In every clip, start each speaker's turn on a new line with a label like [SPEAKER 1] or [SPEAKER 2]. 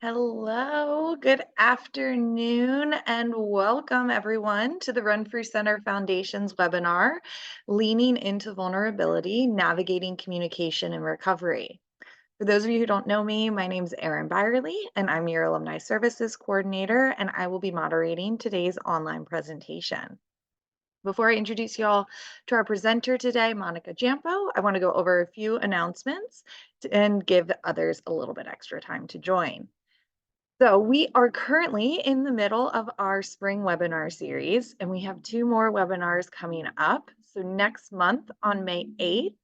[SPEAKER 1] Hello, good afternoon, and welcome everyone to the Run Free Center Foundation's webinar, Leaning into Vulnerability, Navigating Communication and Recovery. For those of you who don't know me, my name is Erin Byerly, and I'm your Alumni Services Coordinator, and I will be moderating today's online presentation. Before I introduce you all to our presenter today, Monica Jampo, I want to go over a few announcements and give others a little bit extra time to join. So we are currently in the middle of our spring webinar series, and we have two more webinars coming up. So next month on May 8th,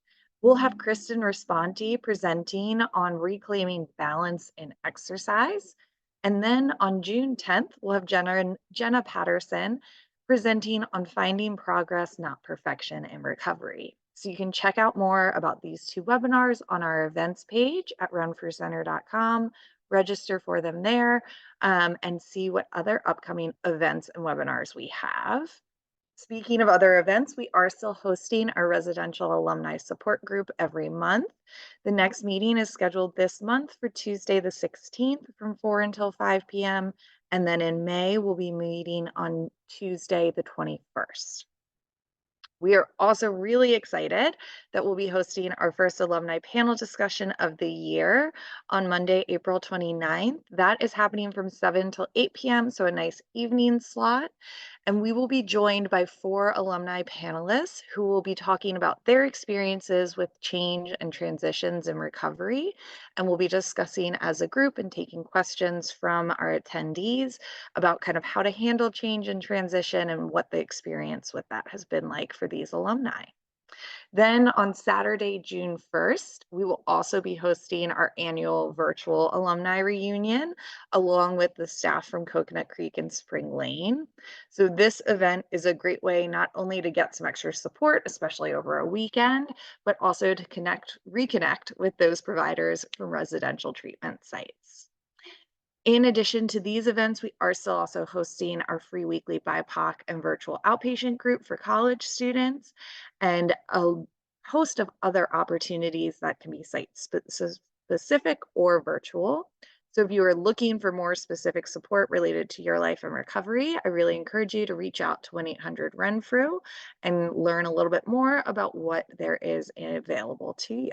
[SPEAKER 1] we'll have Kristen Responti presenting on reclaiming balance in exercise. And then on June 10th, we'll have Jenna Patterson presenting on finding progress, not perfection in recovery. So you can check out more about these two webinars on our events page at runforcenter.com, register for them there, and see what other upcoming events and webinars we have. Speaking of other events, we are still hosting our residential alumni support group every month. The next meeting is scheduled this month for Tuesday the 16th from 4 until 5 p.m. And then in May, we'll be meeting on Tuesday the 21st. We are also really excited that we'll be hosting our first alumni panel discussion of the year on Monday, April 29th. That is happening from 7 till 8 p.m., so a nice evening slot. And we will be joined by 4 alumni panelists who will be talking about their experiences with change and transitions in recovery. And we'll be discussing as a group and taking questions from our attendees about kind of how to handle change and transition and what the experience with that has been like for these alumni. Then on Saturday, June 1st, we will also be hosting our annual virtual alumni reunion along with the staff from Coconut Creek and Spring Lane. So this event is a great way not only to get some extra support, especially over a weekend, but also to reconnect with those providers from residential treatment sites. In addition to these events, we are still also hosting our free weekly BIPOC and virtual outpatient group for college students and a host of other opportunities that can be site specific or virtual. So if you are looking for more specific support related to your life and recovery, I really encourage you to reach out to 1-800-RENFRU and learn a little bit more about what there is available to you.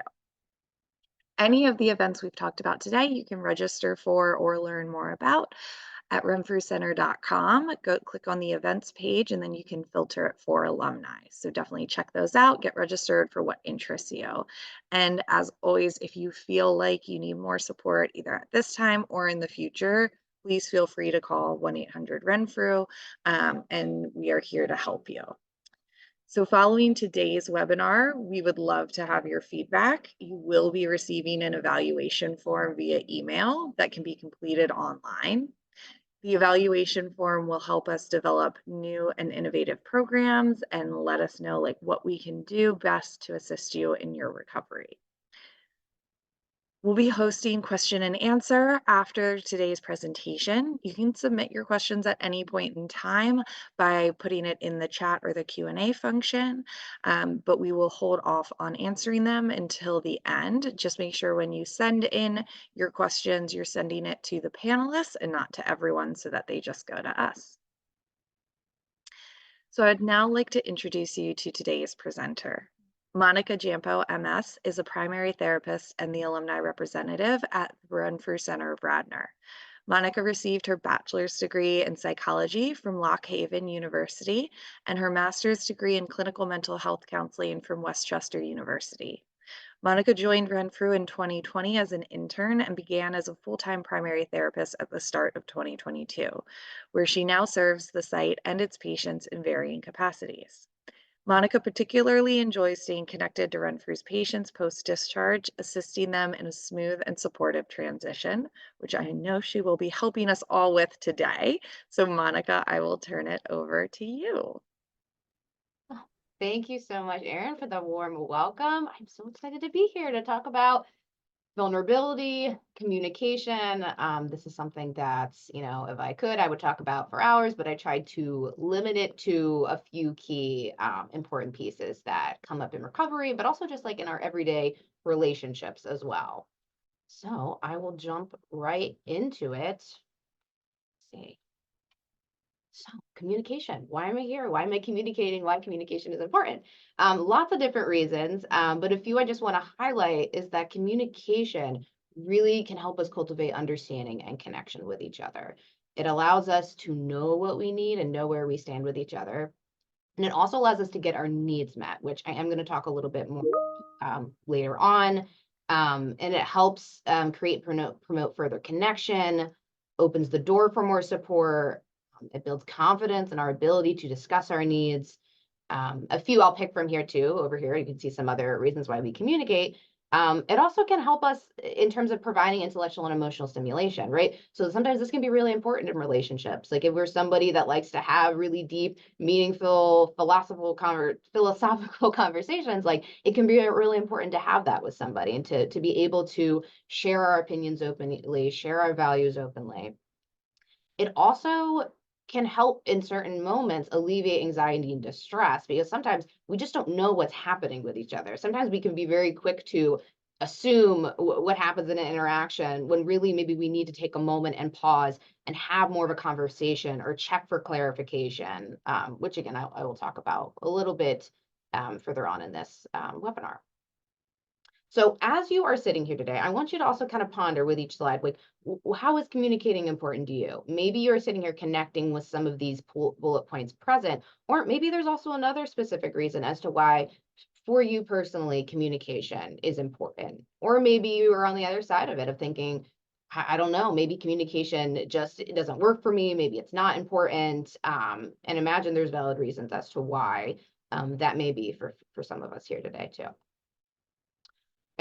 [SPEAKER 1] Any of the events we've talked about today, you can register for or learn more about at runfrucenter.com. Go click on the events page and then you can filter it for alumni. So definitely check those out, get registered for what interests you. And as always, if you feel like you need more support either at this time or in the future, please feel free to call 1-800-RENFRU and we are here to help you. So following today's webinar, we would love to have your feedback. You will be receiving an evaluation form via email that can be completed online. The evaluation form will help us develop new and innovative programs and let us know what we can do best to assist you in your recovery. We'll be hosting question and answer after today's presentation. You can submit your questions at any point in time by putting it in the chat or the Q&A function, but we will hold off on answering them until the end. Just make sure when you send in your questions, you're sending it to the panelists and not to everyone so that they just go to us. So I'd now like to introduce you to today's presenter. Monica Jampo, MS, is a primary therapist and the alumni representative at the Renfrew Center of Radnor. Monica received her bachelor's degree in psychology from Lock Haven University and her master's degree in clinical mental health counseling from Westchester University. Monica joined Renfrew in 2020 as an intern and began as a full-time primary therapist at the start of 2022, where she now serves the site and its patients in varying capacities. Monica particularly enjoys staying connected to Renfrew's patients post-discharge, assisting them in a smooth and supportive transition, which I know she will be helping us all with today. So Monica, I will turn it over to you.
[SPEAKER 2] Oh, thank you so much, Erin, for the warm welcome. I'm so excited to be here to talk about vulnerability, communication. This is something that's, if I could, I would talk about for hours, but I tried to limit it to a few key important pieces that come up in recovery, but also just like in our everyday relationships as well. So I will jump right into it. Let's see. So, communication. Why am I here? Why am I communicating? Why communication is important? Lots of different reasons, but a few I just want to highlight is that communication really can help us cultivate understanding and connection with each other. It allows us to know what we need and know where we stand with each other. And it also allows us to get our needs met, which I am going to talk a little bit more later on. And it helps promote further connection, opens the door for more support. It builds confidence in our ability to discuss our needs. A few I'll pick from here too. Over here, you can see some other reasons why we communicate. It also can help us in terms of providing intellectual and emotional stimulation, right? So sometimes this can be really important in relationships. Like if we're somebody that likes to have really deep, meaningful, philosophical conversations, like it can be really important to have that with somebody and to be able to share our opinions openly, share our values openly. It also can help in certain moments alleviate anxiety and distress because sometimes we just don't know what's happening with each other. Sometimes we can be very quick to assume what happens in an interaction when really maybe we need to take a moment and pause and have more of a conversation or check for clarification, which again, I will talk about a little bit further on in this webinar. So as you are sitting here today, I want you to also kind of ponder with each slide, like how is communicating important to you? Maybe you're sitting here connecting with some of these bullet points present, or maybe there's also another specific reason as to why for you personally, communication is important. Or maybe you are on the other side of it of thinking, I don't know, maybe communication just it doesn't work for me. Maybe it's not important. And imagine there's valid reasons as to why that may be for some of us here today too.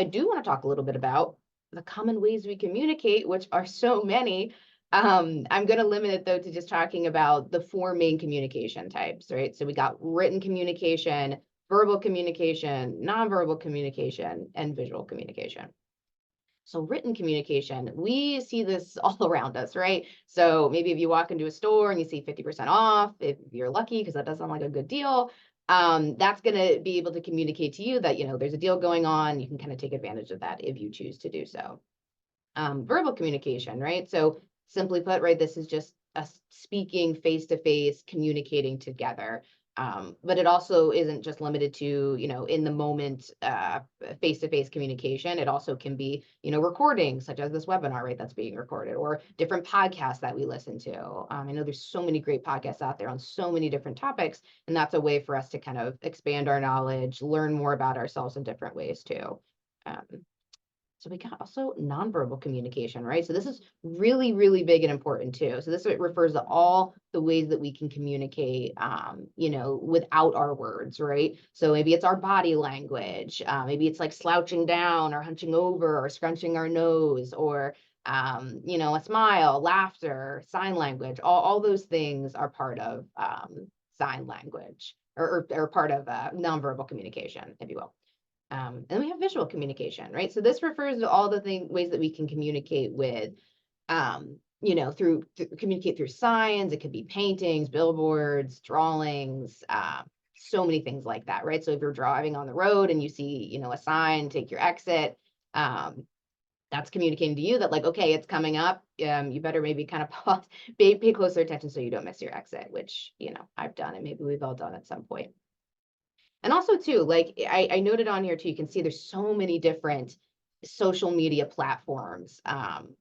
[SPEAKER 2] I do want to talk a little bit about the common ways we communicate, which are so many. I'm going to limit it though to just talking about the four main communication types, right? So we got written communication, verbal communication, nonverbal communication, and visual communication. So written communication, we see this all around us, right? So maybe if you walk into a store and you see 50% off, if you're lucky, because that does sound like a good deal, that's going to be able to communicate to you that, there's a deal going on. You can kind of take advantage of that if you choose to do so. Verbal communication, right? So simply put, right, this is just us speaking face to face, communicating together. But it also isn't just limited to, in the moment, face to face communication. It also can be, recordings such as this webinar, right, that's being recorded, or different podcasts that we listen to. I know there's so many great podcasts out there on so many different topics, and that's a way for us to kind of expand our knowledge, learn more about ourselves in different ways too. Um, so we got also nonverbal communication, right? So this is really, really big and important too. So this refers to all the ways that we can communicate, without our words, right? So maybe it's our body language. Maybe it's like slouching down or hunching over or scrunching our nose or, a smile, laughter, sign language. All those things are part of sign language or part of nonverbal communication, if you will. And then we have visual communication, right? So this refers to all the ways that we can communicate with, communicate through signs. It could be paintings, billboards, drawings, so many things like that, right? So if you're driving on the road and you see, a sign, take your exit, that's communicating to you that like, okay, it's coming up. You better maybe kind of pause, pay closer attention so you don't miss your exit, which, I've done and maybe we've all done at some point. And also too, like I noted on here too, you can see there's so many different social media platforms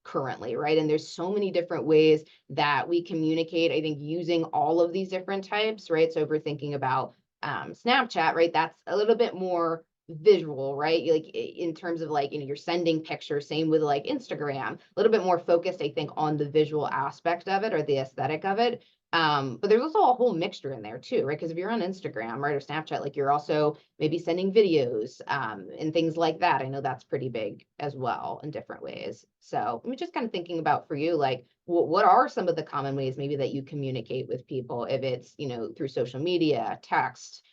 [SPEAKER 2] currently, right? And there's so many different ways that we communicate, I think, using all of these different types, right? So if we're thinking about Snapchat, right, that's a little bit more visual, right? Like in terms of like, you're sending pictures, same with like Instagram, a little bit more focused, I think, on the visual aspect of it or the aesthetic of it. But there's also a whole mixture in there too, right? Because if you're on Instagram, right, or Snapchat, like you're also maybe sending videos and things like that. I know that's pretty big as well in different ways. So I'm just kind of thinking about for you, like, what are some of the common ways maybe that you communicate with people if it's, through social media, text,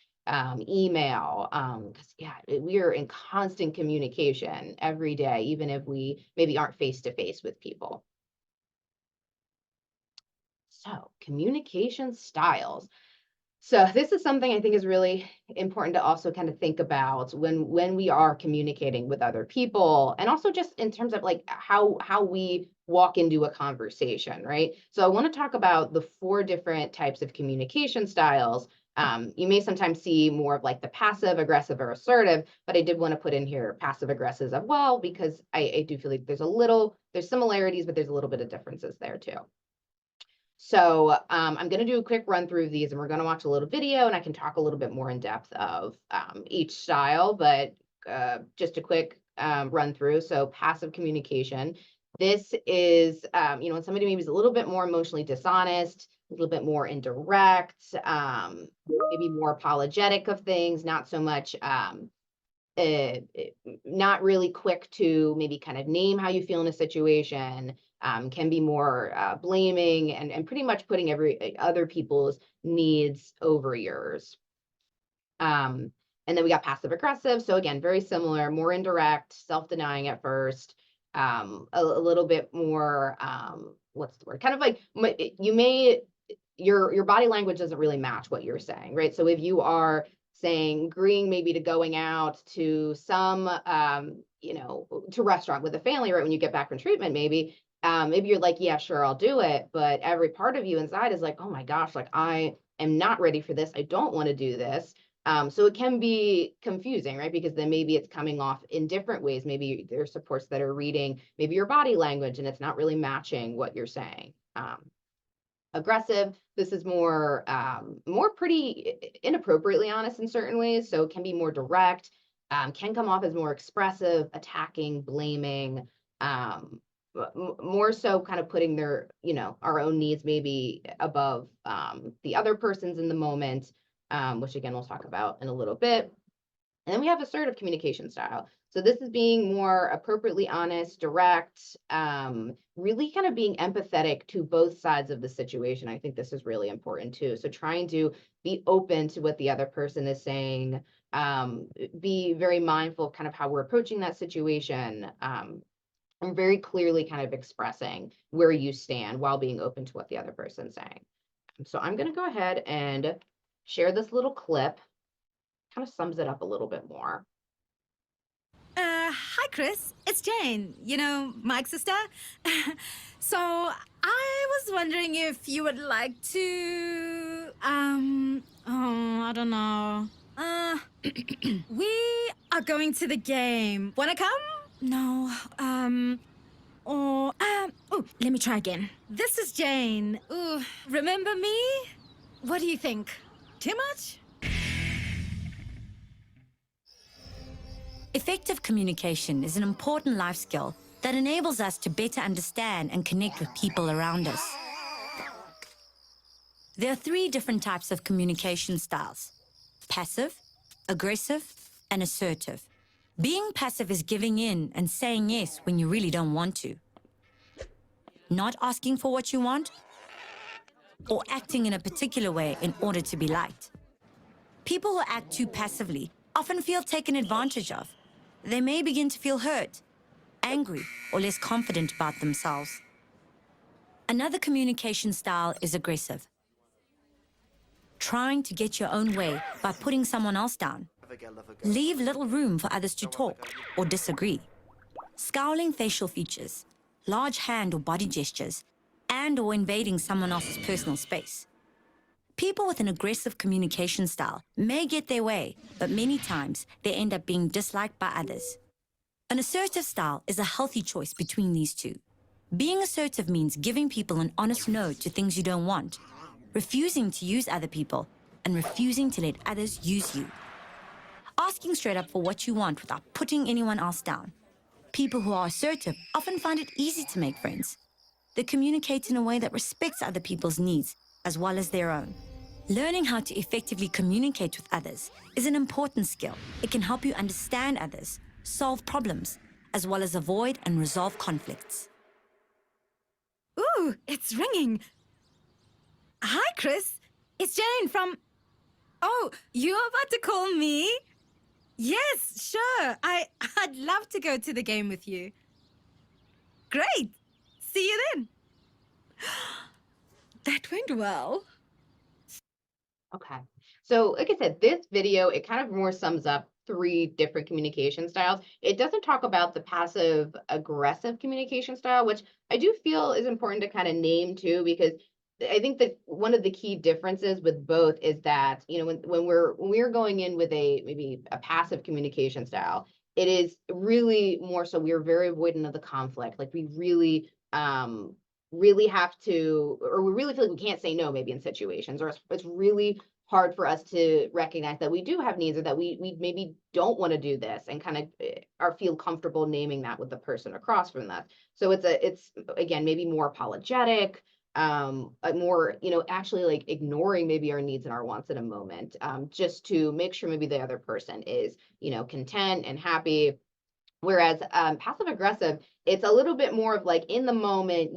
[SPEAKER 2] email, because yeah, we are in constant communication every day, even if we maybe aren't face to face with people. So, communication styles. So this is something I think is really important to also kind of think about when we are communicating with other people, and also just in terms of like how we walk into a conversation, right? So I want to talk about the four different types of communication styles. You may sometimes see more of like the passive, aggressive, or assertive, but I did want to put in here passive aggressive as well because I do feel like there's similarities, but there's a little bit of differences there too. So I'm going to do a quick run through of these, and we're going to watch a little video, and I can talk a little bit more in depth of each style, but just a quick run through. So passive communication. This is, when somebody maybe is a little bit more emotionally dishonest, a little bit more indirect, maybe more apologetic of things, not so much uh, not really quick to maybe kind of name how you feel in a situation, can be more blaming and pretty much putting every other people's needs over yours. Um, and then we got passive aggressive. So again, very similar, more indirect, self-denying at first, a little bit more, what's the word? Kind of like you may your body language doesn't really match what you're saying, right? So if you are saying agreeing maybe to going out to some to restaurant with a family, right, when you get back from treatment, maybe you're like, yeah, sure, I'll do it, but every part of you inside is like, oh my gosh, like I am not ready for this, I don't want to do this. So it can be confusing, right? Because then maybe it's coming off in different ways. Maybe there's supports that are reading maybe your body language and it's not really matching what you're saying. Aggressive, this is more pretty inappropriately honest in certain ways, so it can be more direct, can come off as more expressive, attacking, blaming, more so kind of putting their our own needs maybe above the other person's in the moment, which again we'll talk about in a little bit. And then we have assertive communication style. So this is being more appropriately honest, direct, really kind of being empathetic to both sides of the situation. I think this is really important too. So trying to be open to what the other person is saying, be very mindful of kind of how we're approaching that situation, and very clearly kind of expressing where you stand while being open to what the other person's saying. So I'm going to go ahead and share this little clip, kind of sums it up a little bit more.
[SPEAKER 3] Hi, Chris. It's Jane, Mike's sister. So I was wondering if you would like to, I don't know. We are going to the game. Wanna come? No, let me try again. This is Jane. Ooh, remember me? What do you think? Too much?
[SPEAKER 4] Effective communication is an important life skill that enables us to better understand and connect with people around us. There are three different types of communication styles: passive, aggressive, and assertive. Being passive is giving in and saying yes when you really don't want to, not asking for what you want, or acting in a particular way in order to be liked. People who act too passively often feel taken advantage of. They may begin to feel hurt, angry, or less confident about themselves. Another communication style is aggressive, trying to get your own way by putting someone else down. Leave little room for others to talk or disagree. Scowling facial features, large hand or body gestures, and/or invading someone else's personal space. People with an aggressive communication style may get their way, but many times they end up being disliked by others. An assertive style is a healthy choice between these two. Being assertive means giving people an honest no to things you don't want, refusing to use other people, and refusing to let others use you. Asking straight up for what you want without putting anyone else down. People who are assertive often find it easy to make friends. They communicate in a way that respects other people's needs as well as their own. Learning how to effectively communicate with others is an important skill. It can help you understand others, solve problems, as well as avoid and resolve conflicts.
[SPEAKER 3] Ooh, it's ringing. Hi, Chris. It's Jane from... Oh, you're about to call me? Yes, sure. I'd love to go to the game with you. Great. See you then. That went well.
[SPEAKER 2] Okay. So like I said, this video, it kind of more sums up 3 different communication styles. It doesn't talk about the passive aggressive communication style, which I do feel is important to kind of name too, because I think that one of the key differences with both is that, when we're going in with maybe a passive communication style, it is really more so we're very avoidant of the conflict. Like we really have to, or we really feel like we can't say no maybe in situations, or it's really hard for us to recognize that we do have needs, or that we maybe don't want to do this, and kind of are feel comfortable naming that with the person across from that. So it's again maybe more apologetic, more actually like ignoring maybe our needs and our wants in a moment, just to make sure maybe the other person is content and happy. Whereas passive aggressive, it's a little bit more of like in the moment,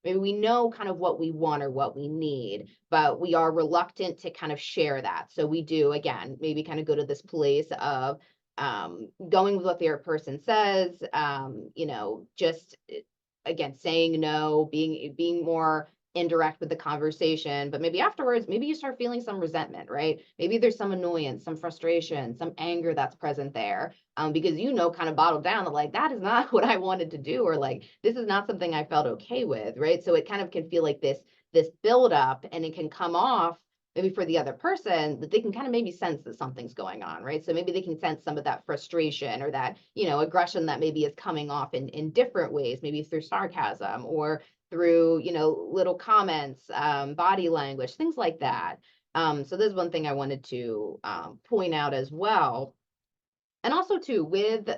[SPEAKER 2] maybe we know kind of what we want or what we need, but we are reluctant to kind of share that. So we do, again, maybe kind of go to this place of going with what the other person says, just again, saying no, being more indirect with the conversation, but maybe afterwards, maybe you start feeling some resentment, right? Maybe there's some annoyance, some frustration, some anger that's present there, because kind of bottled down that like that is not what I wanted to do, or like this is not something I felt okay with, right? So it kind of can feel like this build up, and it can come off maybe for the other person that they can kind of maybe sense that something's going on, right? So maybe they can sense some of that frustration, or that aggression that maybe is coming off in different ways, maybe through sarcasm, or through little comments, body language, things like that. So there's one thing I wanted to point out as well. And also too, with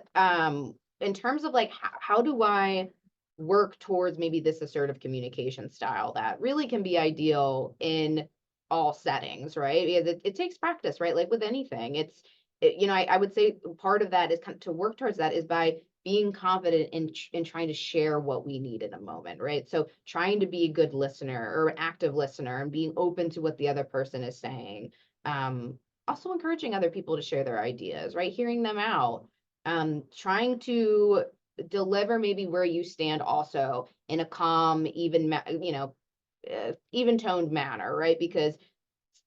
[SPEAKER 2] in terms of like how do I work towards maybe this assertive communication style that really can be ideal in all settings, right? Because it takes practice, right? Like with anything, I would say part of that is kind of to work towards that is by being confident in trying to share what we need in a moment, right? So trying to be a good listener or an active listener, and being open to what the other person is saying. Also encouraging other people to share their ideas, right? Hearing them out, trying to deliver maybe where you stand also in a calm, even toned manner, right? Because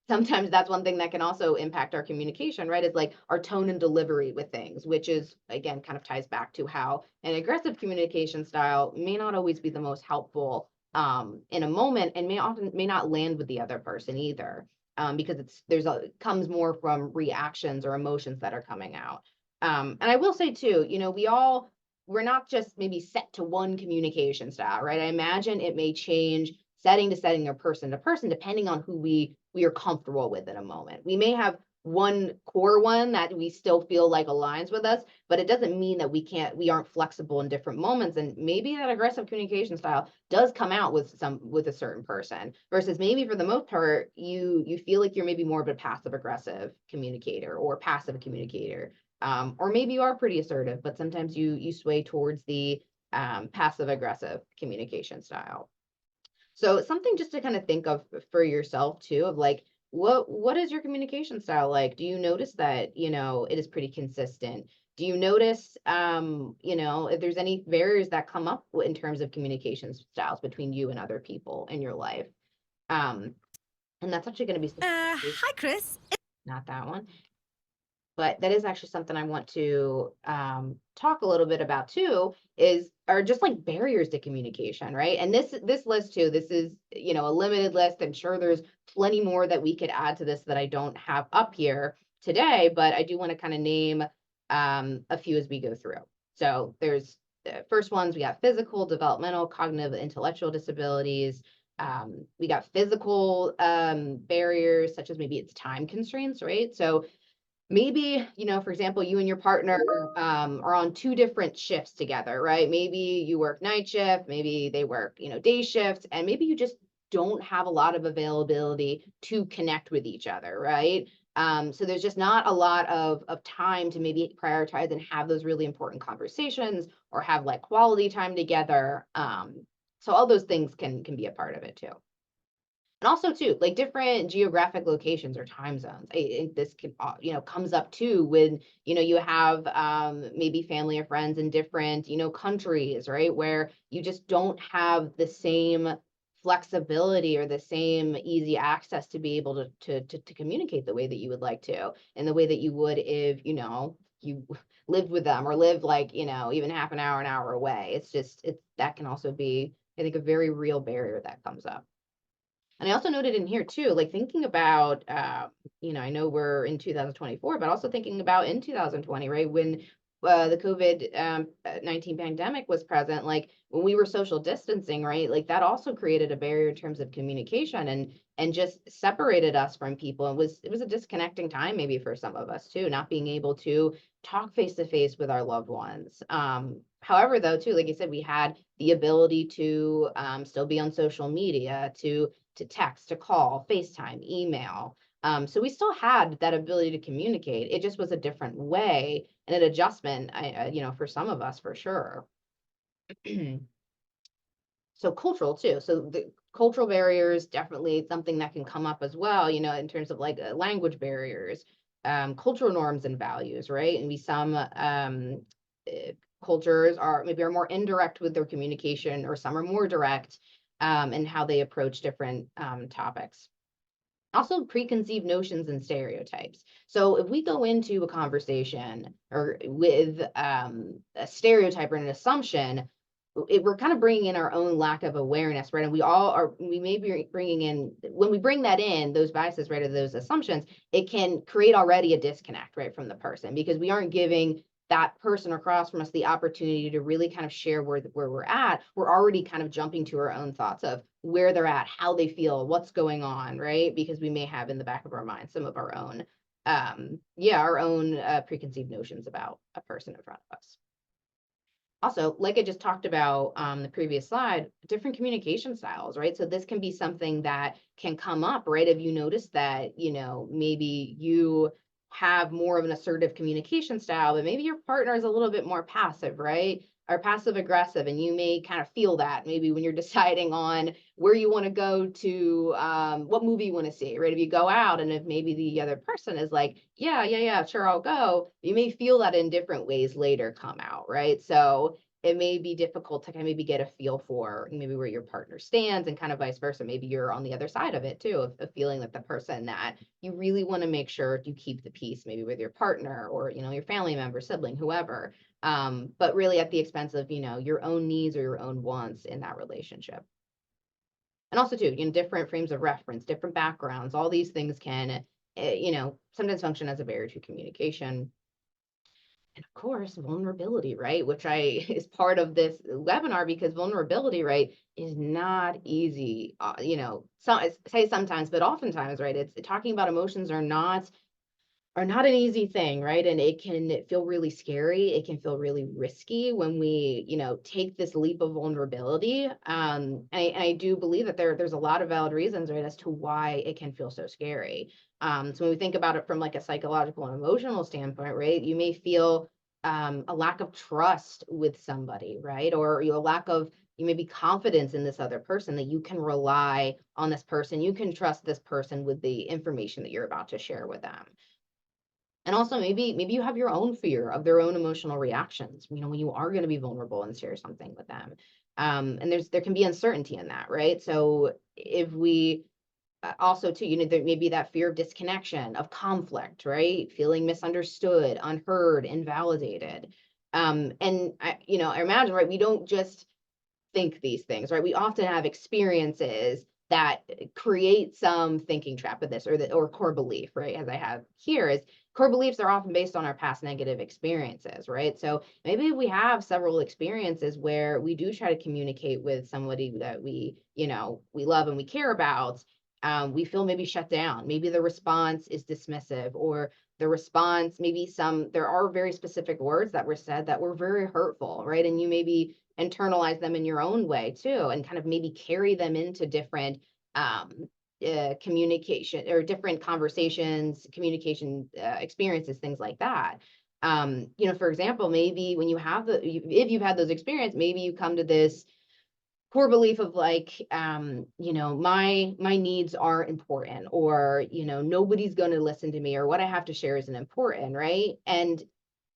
[SPEAKER 2] sometimes that's one thing that can also impact our communication, right? Is like our tone and delivery with things, which is again kind of ties back to how an aggressive communication style may not always be the most helpful in a moment, and may not land with the other person either, because it comes more from reactions or emotions that are coming out. And I will say too, we're not just maybe set to one communication style, right? I imagine it may change setting to setting or person to person, depending on who we are comfortable with in a moment. We may have one core one that we still feel like aligns with us, but it doesn't mean that we aren't flexible in different moments. And maybe that aggressive communication style does come out with a certain person, versus maybe for the most part, you feel like you're maybe more of a passive aggressive communicator or passive communicator. Or maybe you are pretty assertive, but sometimes you sway towards the passive aggressive communication style. So something just to kind of think of for yourself too, of like, what is your communication style like? Do you notice that, it is pretty consistent? Do you notice, if there's any barriers that come up in terms of communication styles between you and other people in your life? And that's actually going to be
[SPEAKER 3] Hi, Chris.
[SPEAKER 2] not that one. But that is actually something I want to talk a little bit about too, are just like barriers to communication, right? And this list too, this is a limited list. I'm sure there's plenty more that we could add to this that I don't have up here today, but I do want to kind of name a few as we go through. So there's the first ones, we got physical, developmental, cognitive, intellectual disabilities. We got physical barriers, such as maybe it's time constraints, right? So maybe, for example, you and your partner are on 2 different shifts together, right? Maybe you work night shift, maybe they work, day shifts, and maybe you just don't have a lot of availability to connect with each other, right? So there's just not a lot of time to maybe prioritize and have those really important conversations, or have like quality time together. So all those things can be a part of it too. And also too, like different geographic locations or time zones. This can, comes up too when, you have maybe family or friends in different, countries, right? Where you just don't have the same flexibility or the same easy access to be able to communicate the way that you would like to, and the way that you would if, you lived with them or lived like, even half an hour away. That can also be, I think, a very real barrier that comes up. And I also noted in here too, like thinking about, I know we're in 2024, but also thinking about in 2020, right? When the COVID-19 pandemic was present, like when we were social distancing, right? Like that also created a barrier in terms of communication and just separated us from people. And it was a disconnecting time maybe for some of us too, not being able to talk face to face with our loved ones. However, though, too, like I said, we had the ability to still be on social media, to text, to call, FaceTime, email. So we still had that ability to communicate. It just was a different way and an adjustment, for some of us for sure. So cultural too. So the cultural barriers, definitely something that can come up as well, in terms of like language barriers, cultural norms and values, right? And some cultures are more indirect with their communication, or some are more direct in how they approach different topics. Also, preconceived notions and stereotypes. So if we go into a conversation or with a stereotype or an assumption, we're kind of bringing in our own lack of awareness, right? And we may be bringing in, when we bring that in, those biases, right, or those assumptions, it can create already a disconnect, right, from the person, because we aren't giving that person across from us the opportunity to really kind of share where we're at. We're already kind of jumping to our own thoughts of where they're at, how they feel, what's going on, right? Because we may have in the back of our mind some of our own, preconceived notions about a person in front of us. Also, like I just talked about the previous slide, different communication styles, right? So this can be something that can come up, right? If you notice that, maybe you have more of an assertive communication style, but maybe your partner is a little bit more passive, right? Or passive aggressive, and you may kind of feel that maybe when you're deciding on where you want to go to, what movie you want to see, right? If you go out and if maybe the other person is like, yeah, sure, I'll go, you may feel that in different ways later come out, right? So it may be difficult to kind of maybe get a feel for maybe where your partner stands, and kind of vice versa. Maybe you're on the other side of it too, of feeling that the person that you really want to make sure you keep the peace, maybe with your partner or, your family member, sibling, whoever, but really at the expense of, your own needs or your own wants in that relationship. And also too, different frames of reference, different backgrounds, all these things can, sometimes function as a barrier to communication. And of course, vulnerability, right? Which is part of this webinar, because vulnerability, right, is not easy. Say sometimes, but oftentimes, right? It's talking about emotions are not an easy thing, right? And it can feel really scary. It can feel really risky when we, take this leap of vulnerability. I do believe that there's a lot of valid reasons, right, as to why it can feel so scary. So when we think about it from like a psychological and emotional standpoint, right, you may feel a lack of trust with somebody, right? Or a lack of, you may be confidence in this other person, that you can rely on this person. You can trust this person with the information that you're about to share with them. And also maybe you have your own fear of their own emotional reactions, when you are going to be vulnerable and share something with them. And there can be uncertainty in that, right? So if we also too, there may be that fear of disconnection, of conflict, right? Feeling misunderstood, unheard, invalidated. And I imagine, right, we don't just think these things, right? We often have experiences that create some thinking trap of this, or core belief, right? As I have here, is core beliefs are often based on our past negative experiences, right? So maybe we have several experiences where we do try to communicate with somebody that we love and we care about. We feel maybe shut down. Maybe the response is dismissive, or the response, there are very specific words that were said that were very hurtful, right? And you maybe internalize them in your own way too, and kind of maybe carry them into different communication or different conversations, communication experiences, things like that. For example, maybe when if you've had those experiences, maybe you come to this core belief of like, my needs are important, or, nobody's going to listen to me, or what I have to share isn't important, right? And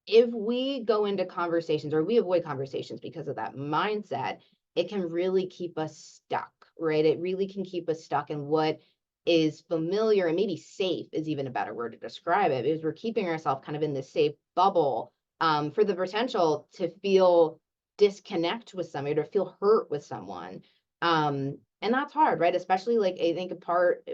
[SPEAKER 2] if we go into conversations, or we avoid conversations because of that mindset, it can really keep us stuck, right? It really can keep us stuck in what is familiar, and maybe safe is even a better word to describe it, because we're keeping ourselves kind of in this safe bubble, for the potential to feel disconnect with somebody, or feel hurt with someone. And that's hard, right? Especially, like, I think a part,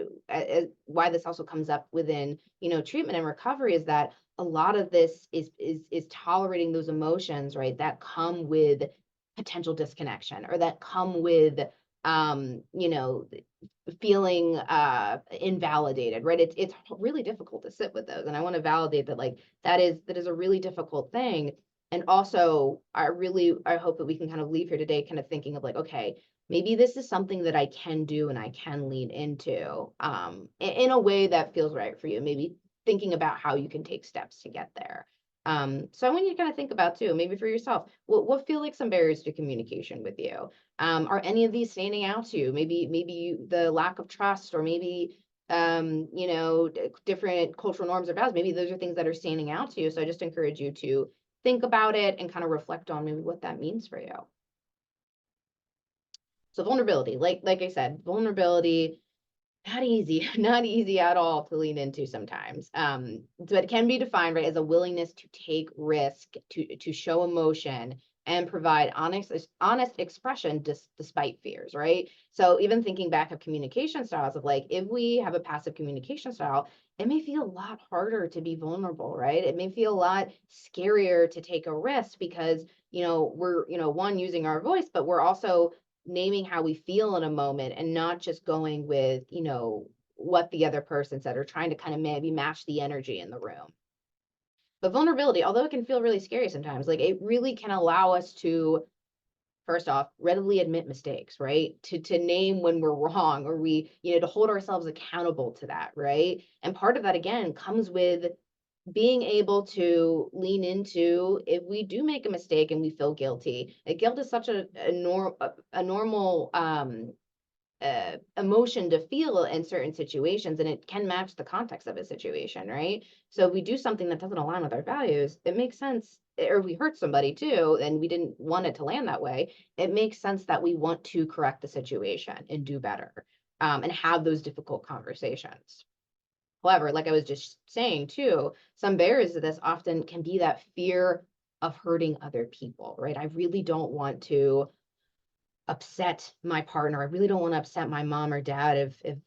[SPEAKER 2] why this also comes up within, treatment and recovery, is that a lot of this is tolerating those emotions, right, that come with potential disconnection, or that come with, feeling invalidated, right? It's really difficult to sit with those, and I want to validate that, like, that is a really difficult thing. And also, I hope that we can kind of leave here today kind of thinking of, like, okay, maybe this is something that I can do and I can lean into, in a way that feels right for you. Maybe thinking about how you can take steps to get there. So I want you to kind of think about too, maybe for yourself, what feel like some barriers to communication with you? Are any of these standing out to you? Maybe the lack of trust, or maybe different cultural norms or values. Maybe those are things that are standing out to you. So I just encourage you to think about it and kind of reflect on maybe what that means for you. So vulnerability, like I said, vulnerability, not easy, not easy at all to lean into sometimes. So it can be defined, right, as a willingness to take risk, to show emotion, and provide honest expression despite fears, right? So even thinking back of communication styles, of like, if we have a passive communication style, it may feel a lot harder to be vulnerable, right? It may feel a lot scarier to take a risk, because we're one, using our voice, but we're also naming how we feel in a moment, and not just going with, what the other person said, or trying to kind of maybe match the energy in the room. But vulnerability, although it can feel really scary sometimes, like, it really can allow us to, first off, readily admit mistakes, right? To name when we're wrong, or to hold ourselves accountable to that, right? And part of that, again, comes with being able to lean into, if we do make a mistake and we feel guilty. Guilt is such a normal emotion to feel in certain situations, and it can match the context of a situation, right? So if we do something that doesn't align with our values, it makes sense, or we hurt somebody too, and we didn't want it to land that way, it makes sense that we want to correct the situation and do better, and have those difficult conversations. However, like I was just saying too, some barriers to this often can be that fear of hurting other people, right? I really don't want to upset my partner. I really don't want to upset my mom or dad if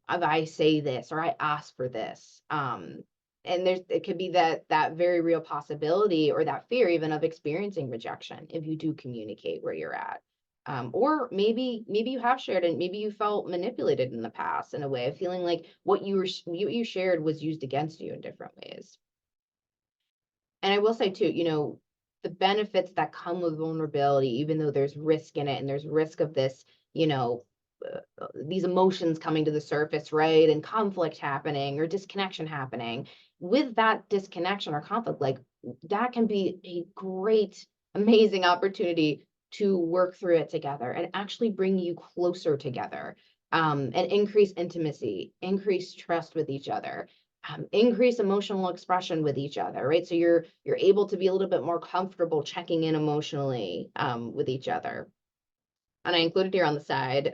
[SPEAKER 2] I say this, or I ask for this. And it could be that very real possibility, or that fear even, of experiencing rejection if you do communicate where you're at. Or maybe you have shared, and maybe you felt manipulated in the past, in a way of feeling like what you shared was used against you in different ways. And I will say too, the benefits that come with vulnerability, even though there's risk in it, and there's risk of this, these emotions coming to the surface, right? And conflict happening, or disconnection happening. With that disconnection or conflict, like, that can be a great, amazing opportunity to work through it together, and actually bring you closer together, and increase intimacy, increase trust with each other, increase emotional expression with each other, right? So you're able to be a little bit more comfortable checking in emotionally, with each other. And I included here on the side,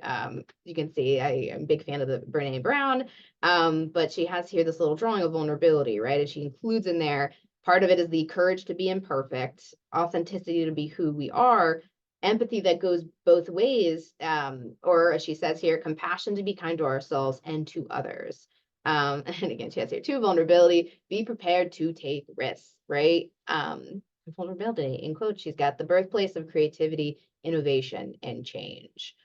[SPEAKER 2] you can see I am a big fan of the Brene Brown, but she has here this little drawing of vulnerability, right? And she includes in there, part of it is the courage to be imperfect, authenticity to be who we are, empathy that goes both ways, or as she says here, compassion to be kind to ourselves and to others. And again, she has here too, vulnerability, be prepared to take risks, right? Vulnerability, in quotes, she's got the birthplace of creativity, innovation, and change.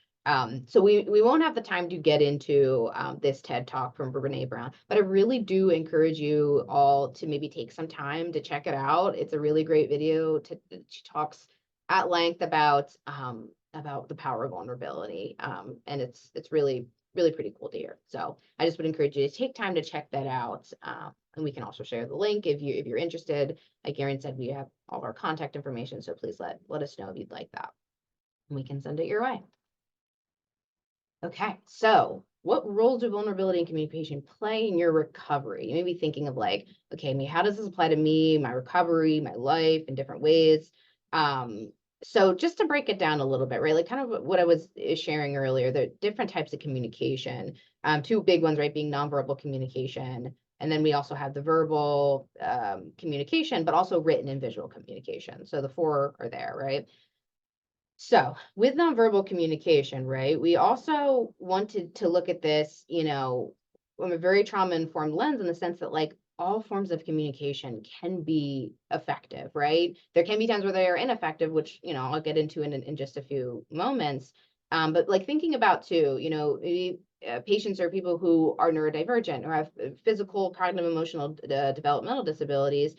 [SPEAKER 2] So we won't have the time to get into this TED Talk from Brene Brown, but I really do encourage you all to maybe take some time to check it out. It's a really great video. She talks at length about the power of vulnerability, and it's really pretty cool to hear. So I just would encourage you to take time to check that out. And we can also share the link if you're interested. Like Erin said, we have all of our contact information, so please let us know if you'd like that, and we can send it your way. Okay, so what role do vulnerability and communication play in your recovery? You may be thinking of, like, okay, how does this apply to me, my recovery, my life, in different ways? So just to break it down a little bit, right? Like kind of what I was sharing earlier, the different types of communication, two big ones, right? Being nonverbal communication. And then we also have the verbal communication, but also written and visual communication. So the four are there, right? So with nonverbal communication, right, we also wanted to look at this, from a very trauma-informed lens in the sense that like all forms of communication can be effective, right? There can be times where they are ineffective, which, I'll get into in just a few moments. But like thinking about too, maybe patients or people who are neurodivergent or have physical, cognitive, emotional, developmental disabilities,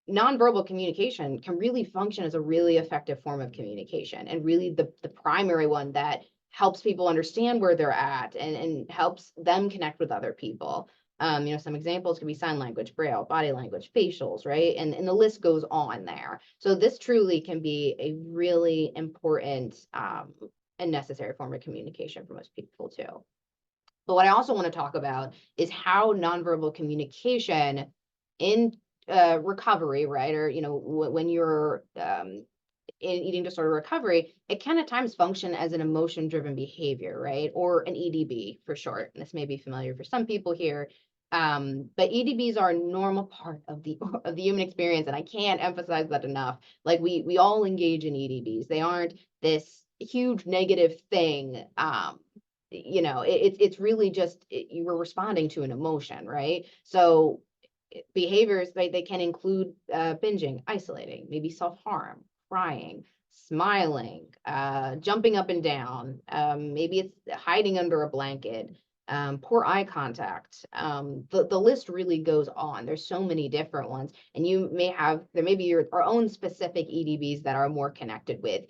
[SPEAKER 2] nonverbal communication can really function as a really effective form of communication, and really the primary one that helps people understand where they're at and helps them connect with other people. Some examples could be sign language, braille, body language, facials, right? And the list goes on there. So this truly can be a really important and necessary form of communication for most people too. But what I also want to talk about is how nonverbal communication in recovery, right? Or, when you're in eating disorder recovery, it can at times function as an emotion driven behavior, right? Or an EDB for short. And this may be familiar for some people here. But EDBs are a normal part of the of the human experience, and I can't emphasize that enough. Like we all engage in EDBs. They aren't this huge negative thing. It's really just you were responding to an emotion, right? So behaviors they can include binging, isolating, maybe self-harm, crying, smiling, jumping up and down, maybe it's hiding under a blanket, poor eye contact. The list really goes on. There's so many different ones, and there may be your our own specific EDBs that are more connected with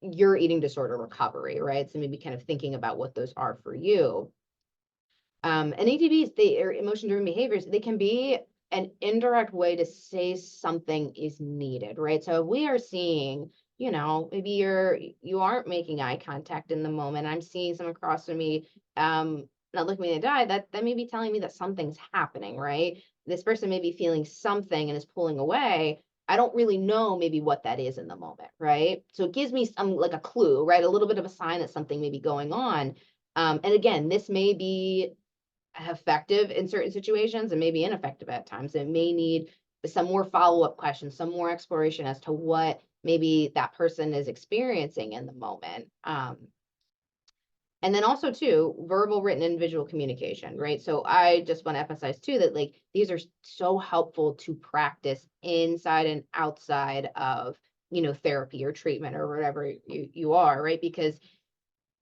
[SPEAKER 2] your eating disorder recovery, right? So maybe kind of thinking about what those are for you. And EDBs, they are emotion-driven behaviors. They can be an indirect way to say something is needed, right? So if we are seeing, maybe you aren't making eye contact in the moment. I'm seeing someone across from me, not looking me in the eye. That may be telling me that something's happening, right? This person may be feeling something and is pulling away. I don't really know maybe what that is in the moment, right? So it gives me some like a clue, right? A little bit of a sign that something may be going on. And again, this may be effective in certain situations and maybe ineffective at times. It may need some more follow-up questions, some more exploration as to what maybe that person is experiencing in the moment. And then also too, verbal, written, and visual communication, right? So I just want to emphasize too that like these are so helpful to practice inside and outside of, therapy or treatment or whatever you are, right? Because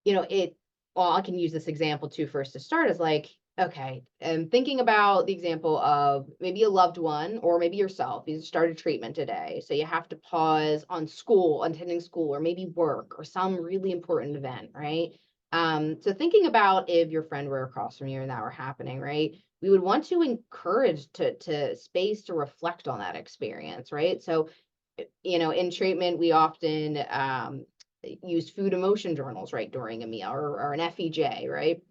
[SPEAKER 2] well, I can use this example too first to start as like, okay, and thinking about the example of maybe a loved one or maybe yourself, you started treatment today. So you have to pause on school, attending school, or maybe work or some really important event, right? So thinking about if your friend were across from you and that were happening, right? We would want to encourage to space to reflect on that experience, right? So, in treatment, we often use food emotion journals right during a meal or an FEJ, right?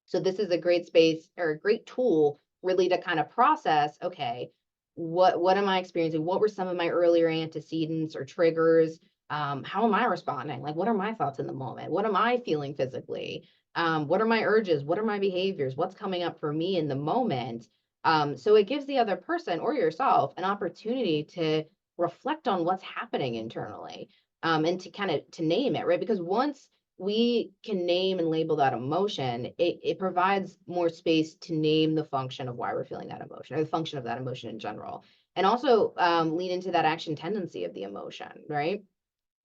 [SPEAKER 2] So this is a great space or a great tool really to kind of process, okay, what am I experiencing? What were some of my earlier antecedents or triggers? How am I responding? Like, what are my thoughts in the moment? What am I feeling physically? What are my urges? What are my behaviors? What's coming up for me in the moment? So it gives the other person or yourself an opportunity to reflect on what's happening internally, and to kind of to name it, right? Because once we can name and label that emotion, it provides more space to name the function of why we're feeling that emotion or the function of that emotion in general. And also lean into that action tendency of the emotion, right?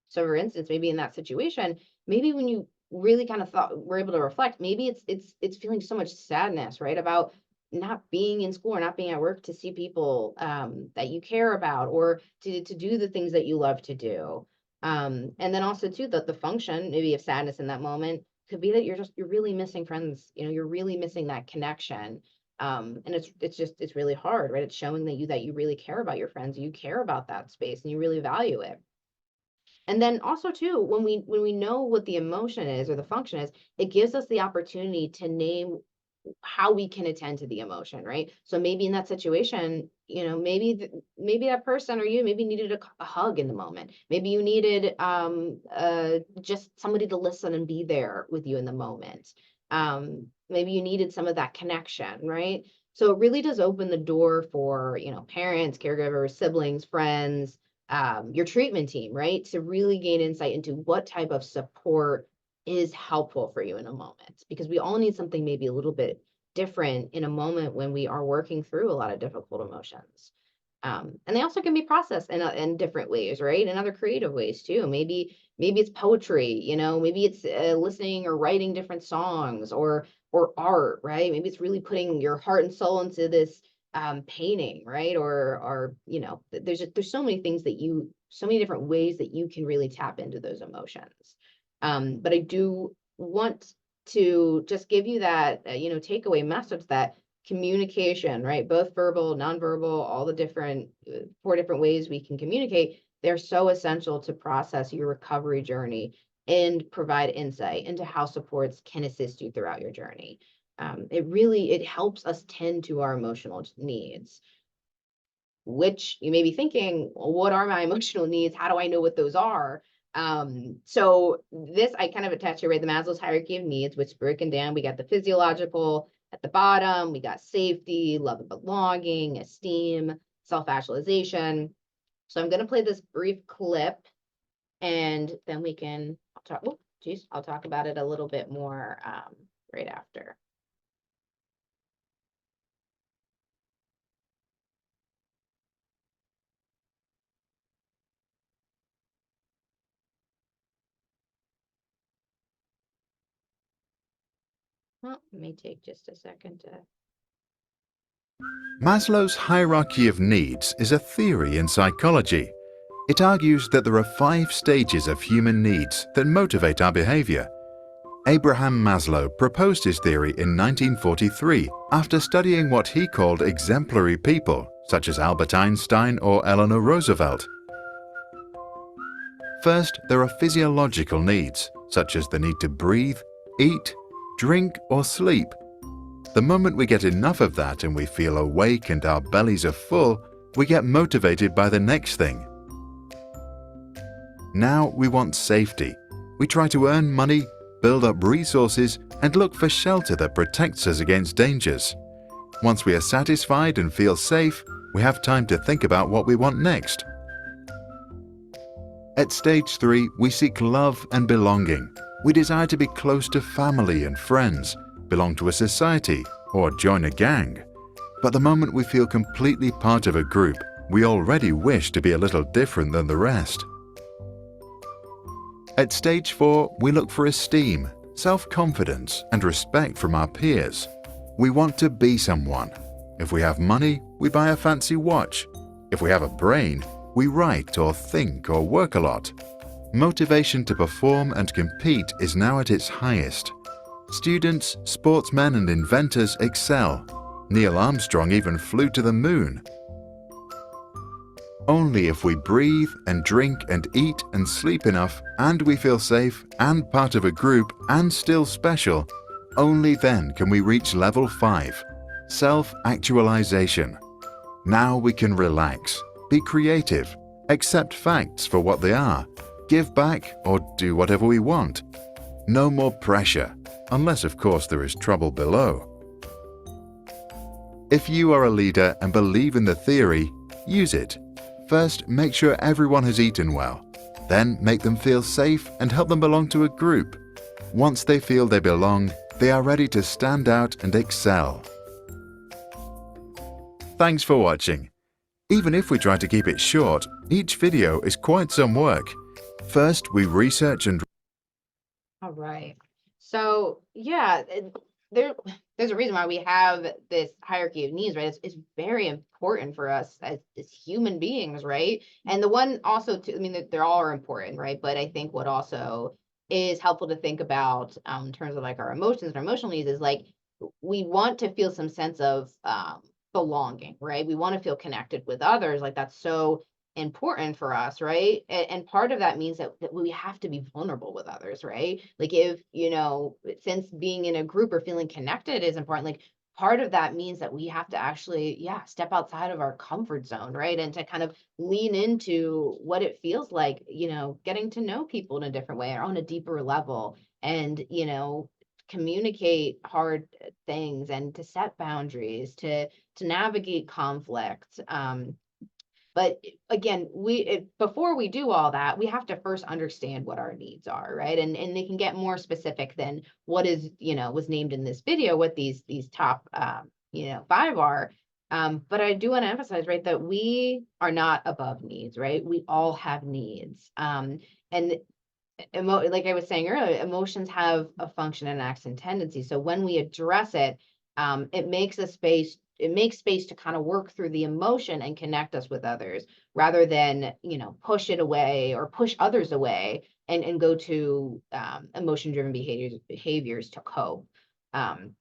[SPEAKER 2] So for instance, maybe in that situation, maybe when you really kind of thought were able to reflect, maybe it's feeling so much sadness, right? About not being in school or not being at work to see people that you care about or to do the things that you love to do. And then also too, the function maybe of sadness in that moment could be that you're really missing friends, you're really missing that connection. And it's really hard, right? It's showing that you really care about your friends, you care about that space and you really value it. And then also too, when we know what the emotion is or the function is, it gives us the opportunity to name how we can attend to the emotion, right? So maybe in that situation, maybe that person or you maybe needed a hug in the moment. Maybe you needed just somebody to listen and be there with you in the moment. Maybe you needed some of that connection, right? So it really does open the door for, parents, caregivers, siblings, friends, your treatment team, right? To really gain insight into what type of support is helpful for you in a moment, because we all need something maybe a little bit different in a moment when we are working through a lot of difficult emotions. And they also can be processed in different ways, right? In other creative ways too. Maybe it's poetry, maybe it's listening or writing different songs, or art, right? Maybe it's really putting your heart and soul into this painting, right? Or there's so many things so many different ways that you can really tap into those emotions. But I do want to just give you that, takeaway message that communication, right? Both verbal, nonverbal, all the different, 4 different ways we can communicate, they're so essential to process your recovery journey and provide insight into how supports can assist you throughout your journey. It helps us tend to our emotional needs, which you may be thinking, well, what are my emotional needs? How do I know what those are? So this I kind of attach here, right? The Maslow's hierarchy of needs, which broken down, we got the physiological at the bottom, we got safety, love and belonging, esteem, self-actualization. So I'm going to play this brief clip, and then we can I'll talk about it a little bit more right after. Well, it may take just a second to.
[SPEAKER 5] Maslow's hierarchy of needs is a theory in psychology. It argues that there are 5 stages of human needs that motivate our behavior. Abraham Maslow proposed his theory in 1943 after studying what he called exemplary people, such as Albert Einstein or Eleanor Roosevelt. First, there are physiological needs, such as the need to breathe, eat, drink, or sleep. The moment we get enough of that and we feel awake and our bellies are full, we get motivated by the next thing. Now we want safety. We try to earn money, build up resources, and look for shelter that protects us against dangers. Once we are satisfied and feel safe, we have time to think about what we want next. At stage 3, we seek love and belonging. We desire to be close to family and friends, belong to a society, or join a gang. But the moment we feel completely part of a group, we already wish to be a little different than the rest. At stage 4, we look for esteem, self-confidence, and respect from our peers. We want to be someone. If we have money, we buy a fancy watch. If we have a brain, we write or think or work a lot. Motivation to perform and compete is now at its highest. Students, sportsmen, and inventors excel. Neil Armstrong even flew to the moon. Only if we breathe and drink and eat and sleep enough, and we feel safe and part of a group and still special, only then can we reach level 5, self-actualization. Now we can relax, be creative, accept facts for what they are, give back or do whatever we want. No more pressure, unless of course there is trouble below. If you are a leader and believe in the theory, use it. First, make sure everyone has eaten well. Then make them feel safe and help them belong to a group. Once they feel they belong, they are ready to stand out and excel. Thanks for watching. Even if we try to keep it short, each video is quite some work. First, we research and...
[SPEAKER 2] All right. So yeah, there's a reason why we have this hierarchy of needs, right? It's very important for us as human beings, right? And the one also, I mean, they're all are important, right? But I think what also is helpful to think about in terms of like our emotions and our emotional needs is like we want to feel some sense of belonging, right? We want to feel connected with others. Like that's so important for us, right? And part of that means that we have to be vulnerable with others, right? Like if, since being in a group or feeling connected is important, like part of that means that we have to actually, yeah, step outside of our comfort zone, right? And to kind of lean into what it feels like, getting to know people in a different way or on a deeper level and, communicate hard things and to set boundaries, to navigate conflict. But again, before we do all that, we have to first understand what our needs are, right? And they can get more specific than what is, was named in this video, what these top 5 are. But I do want to emphasize, right, that we are not above needs, right? We all have needs. And like I was saying earlier, emotions have a function and acts and tendency. So when we address it, it makes space to kind of work through the emotion and connect us with others rather than, push it away or push others away and go to emotion driven behaviors to cope. Um,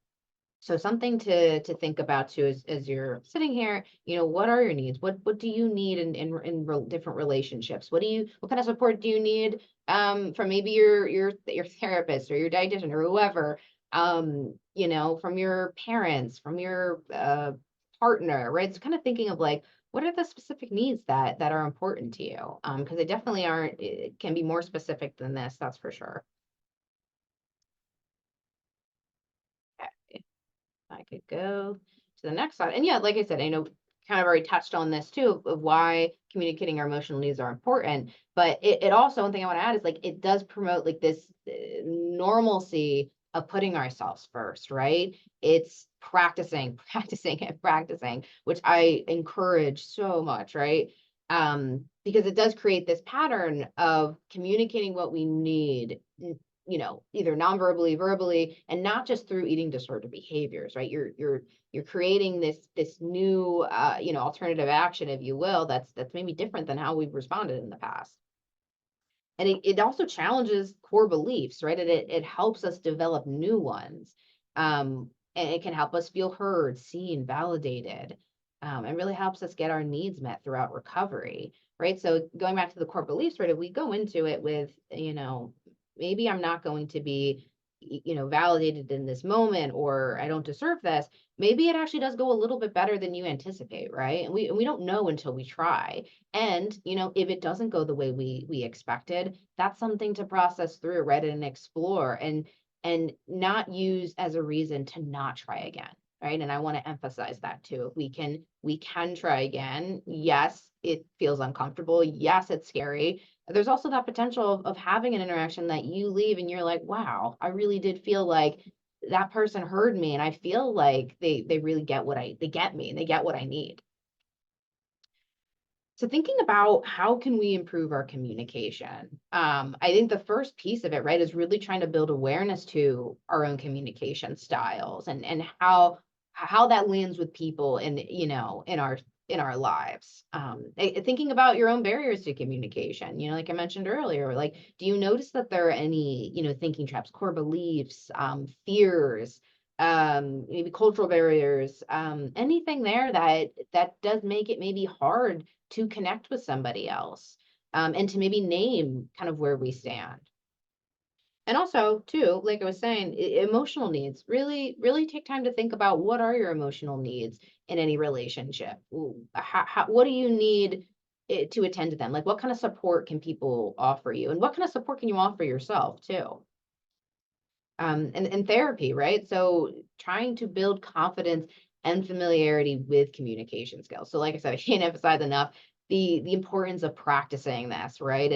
[SPEAKER 2] so something to think about too as you're sitting here, what are your needs? What do you need in different relationships? What kind of support do you need from maybe your therapist or your dietitian or whoever, from your parents, from your partner, right? So kind of thinking of like, what are the specific needs that are important to you? Because they definitely aren't, it can be more specific than this, that's for sure. I could go to the next slide. And yeah, like I said, I know kind of already touched on this too of why communicating our emotional needs are important. But it also, one thing I want to add is like it does promote like this normalcy of putting ourselves first, right? It's practicing, practicing, and practicing, which I encourage so much, right? Because it does create this pattern of communicating what we need, either non-verbally, verbally, and not just through eating disorder behaviors, right? You're creating this new alternative action, if you will, that's maybe different than how we've responded in the past. And it also challenges core beliefs, right? And it helps us develop new ones. And it can help us feel heard, seen, validated, and really helps us get our needs met throughout recovery, right? So going back to the core beliefs, right? If we go into it with, maybe I'm not going to be, validated in this moment, or I don't deserve this, maybe it actually does go a little bit better than you anticipate, right? And we don't know until we try. And, if it doesn't go the way we expected, that's something to process through, right? And explore and not use as a reason to not try again. Right. And I want to emphasize that too. We can try again. Yes, it feels uncomfortable. Yes, it's scary. There's also that potential of having an interaction that you leave and you're like, wow, I really did feel like that person heard me. And I feel like they really get they get me and they get what I need. So thinking about how can we improve our communication? I think the first piece of it, right, is really trying to build awareness to our own communication styles and how that lands with people in in our lives. Thinking about your own barriers to communication, like I mentioned earlier, like do you notice that there are any thinking traps, core beliefs, fears, maybe cultural barriers, anything there that does make it maybe hard to connect with somebody else, and to maybe name kind of where we stand. And also, too, like I was saying, emotional needs, really, really take time to think about what are your emotional needs in any relationship. What do you need to attend to them? Like, what kind of support can people offer you? And what kind of support can you offer yourself, too? And therapy, right? So trying to build confidence and familiarity with communication skills. So like I said, I can't emphasize enough the importance of practicing this, right?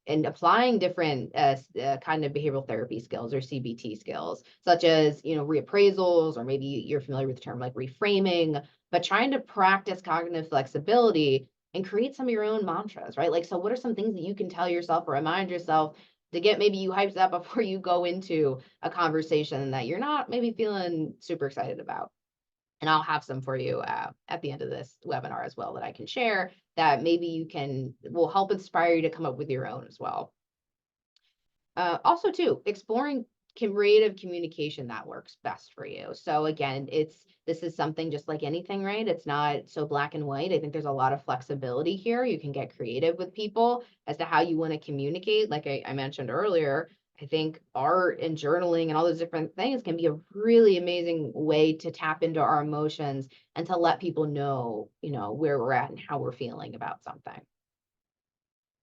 [SPEAKER 2] And applying different kind of behavioral therapy skills or CBT skills, such as, reappraisals, or maybe you're familiar with the term like reframing, but trying to practice cognitive flexibility and create some of your own mantras, right? Like, so what are some things that you can tell yourself or remind yourself to get maybe you hyped up before you go into a conversation that you're not maybe feeling super excited about? And I'll have some for you at the end of this webinar as well that I can share that maybe will help inspire you to come up with your own as well. Also too, exploring creative communication that works best for you. So again, this is something just like anything, right? It's not so black and white. I think there's a lot of flexibility here. You can get creative with people as to how you want to communicate. Like I mentioned earlier, I think art and journaling and all those different things can be a really amazing way to tap into our emotions and to let people know, where we're at and how we're feeling about something.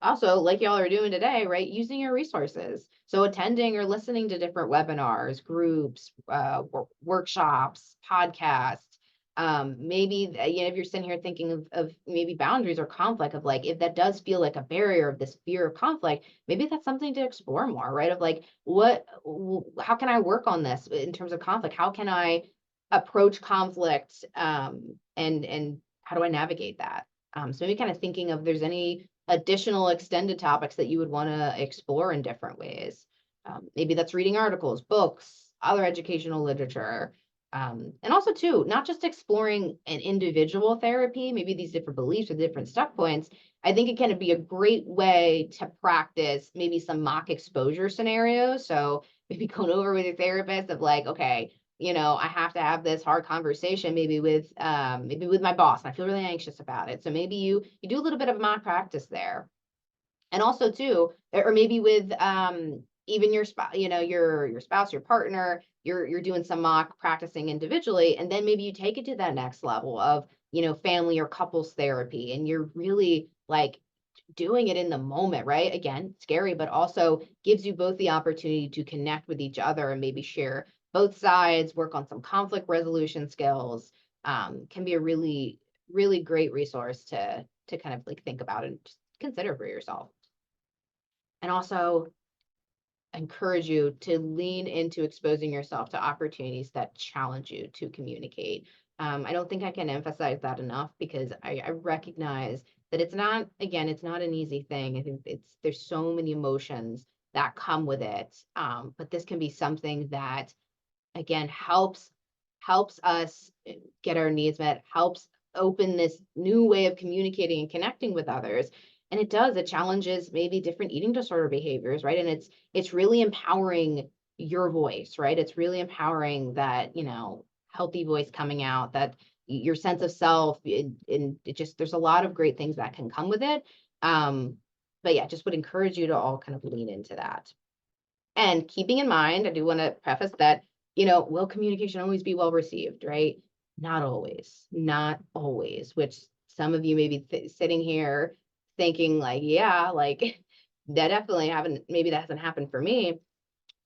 [SPEAKER 2] Also, like y'all are doing today, right? Using your resources. So attending or listening to different webinars, groups, workshops, podcasts. Maybe, if you're sitting here thinking of maybe boundaries or conflict, of like, if that does feel like a barrier of this fear of conflict, maybe that's something to explore more, right? Of like, how can I work on this in terms of conflict? How can I approach conflict? And how do I navigate that? So maybe kind of thinking of there's any additional extended topics that you would want to explore in different ways. Maybe that's reading articles, books, other educational literature. And also too, not just exploring an individual therapy, maybe these different beliefs or different stuck points. I think it can be a great way to practice maybe some mock exposure scenarios. So maybe going over with your therapist of like, okay, I have to have this hard conversation maybe with my boss, and I feel really anxious about it. So maybe you do a little bit of mock practice there. And also too, or maybe with even your spouse, your spouse, your partner, you're doing some mock practicing individually, and then maybe you take it to that next level of, family or couples therapy, and you're really like doing it in the moment, right? Again, scary, but also gives you both the opportunity to connect with each other and maybe share both sides, work on some conflict resolution skills. Can be a really, really great resource to kind of like think about and just consider for yourself. And also encourage you to lean into exposing yourself to opportunities that challenge you to communicate. I don't think I can emphasize that enough, because I recognize that it's not an easy thing. I think there's so many emotions that come with it. But this can be something that, again, helps us get our needs met, helps open this new way of communicating and connecting with others. And it challenges maybe different eating disorder behaviors, right? And it's really empowering your voice, right? It's really empowering that, healthy voice coming out, that your sense of self, and it just, there's a lot of great things that can come with it. But yeah, just would encourage you to all kind of lean into that. And keeping in mind, I do want to preface that, will communication always be well received, right? Not always, which some of you may be sitting here thinking like, yeah, like that definitely maybe that hasn't happened for me.